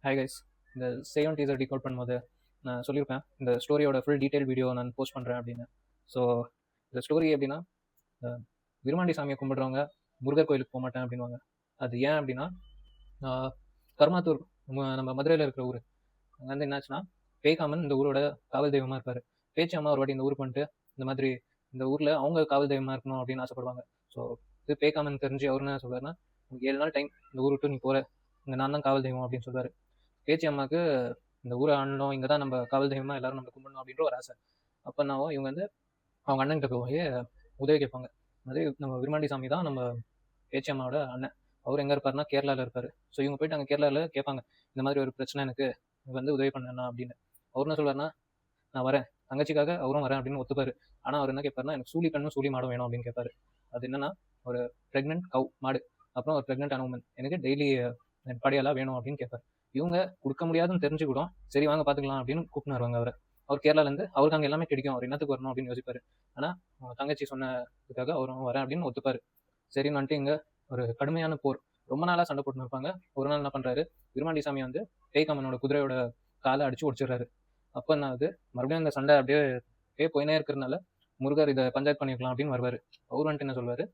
Hi guys. இந்த சேவன் teaser decode பண்ணும்போது நான் சொல்லியிருப்பேன், இந்த ஸ்டோரியோட ஃபுல் டீட்டெயில் வீடியோ நான் போஸ்ட் பண்ணுறேன் அப்படின்னு. ஸோ இந்த ஸ்டோரி எப்படின்னா, அஹ், விருமாண்டி சாமியை கும்பிடுறவங்க முருகர் கோயிலுக்கு போக மாட்டேன் அப்படின்வாங்க. அது ஏன் அப்படின்னா, கர்மாத்தூர் நம்ம மதுரையில் இருக்கிற ஊர், அங்கே வந்து என்னாச்சுன்னா, பேய்காமன் இந்த ஊரோட காவல் தெய்வமாக இருப்பார். பேச்சு அம்மா ஒரு வாட்டி இந்த ஊருக்கு வந்துட்டு இந்த மாதிரி இந்த ஊரில் அவங்க காவல் தெய்வமாக இருக்கணும் அப்படின்னு ஆசைப்படுவாங்க. ஸோ இது பேய்காமன் தெரிஞ்சு அவர் என்ன சொல்வார்னா, 7 நாள் டைம், இந்த ஊர் விட்டு நீ போகிற, இங்கே நான் தான் காவல் தெய்வம் அப்படின்னு சொல்வார். பேச்சி அம்மாவுக்கு இந்த ஊரை ஆளணும், இங்கே தான் நம்ம காவல் தெய்வமாக எல்லாரும் நம்ம கும்பிடணும் அப்படின்ற ஒரு ஆசை. அப்போ நான் இவங்க வந்து அவங்க அண்ணன்கிட்ட போய் உதவி கேட்பாங்க. மாதிரி நம்ம விருமாண்டி சாமி தான் நம்ம பேச்சி அம்மாவோட அண்ணன். அவர் எங்கே இருப்பாருன்னா கேரளாவில் இருப்பார். ஸோ இவங்க போயிட்டு அங்கே கேரளாவில் கேட்பாங்க, இந்த மாதிரி ஒரு பிரச்சனை எனக்கு, வந்து உதவி பண்ணா அப்படின்னு. அவர் என்ன சொல்வார்னா, நான் வரேன், தங்கச்சிக்காக அவரும் வரேன் அப்படின்னு ஒத்துப்பாரு. ஆனால் அவர் என்ன கேட்பாருன்னா, எனக்கு சூழி கண்ணும் சூழி மாடும் வேணும் அப்படின்னு கேட்பாரு. அது என்னன்னா, ஒரு ப்ரெக்னென்ட் கவ் மாடு, அப்புறம் ஒரு ப்ரெக்னென்ட் அனுமன், எனக்கு டெய்லி படியெல்லாம் வேணும் அப்படின்னு கேட்பாரு. இவங்க கொடுக்க முடியாதுன்னு தெரிஞ்சு கூட சரி வாங்க பார்த்துக்கலாம் அப்படின்னு கூப்பிட்டு வருவாங்க அவரை. அவர் கேரளாலேருந்து அவருக்கு அங்கே எல்லாமே கிடைக்கும், அவர் என்னத்துக்கு வரணும் அப்படின்னு யோசிப்பாரு. ஆனால் தங்கச்சி சொன்னதுக்காக அவரும் வரேன் அப்படின்னு ஒத்துப்பாரு. சரின்னு வந்துட்டு இங்கே ஒரு கடுமையான போர், ரொம்ப நாளாக சண்டை போட்டுன்னு இருப்பாங்க. ஒரு நாள் என்ன பண்ணுறாரு, விருமாண்டி சாமி வந்து பேய்காமனோட குதிரையோட காலை அடிச்சு ஒடிச்சிடுறாரு. அப்போ என்ன ஆகுது, மறுபடியும் இந்த சண்டை அப்படியே போயினே இருக்கிறதுனால முருகர் இதை பஞ்சாயத்து பண்ணிக்கலாம் அப்படின்னு வருவார். அவர் வந்துட்டு என்ன சொல்வார்,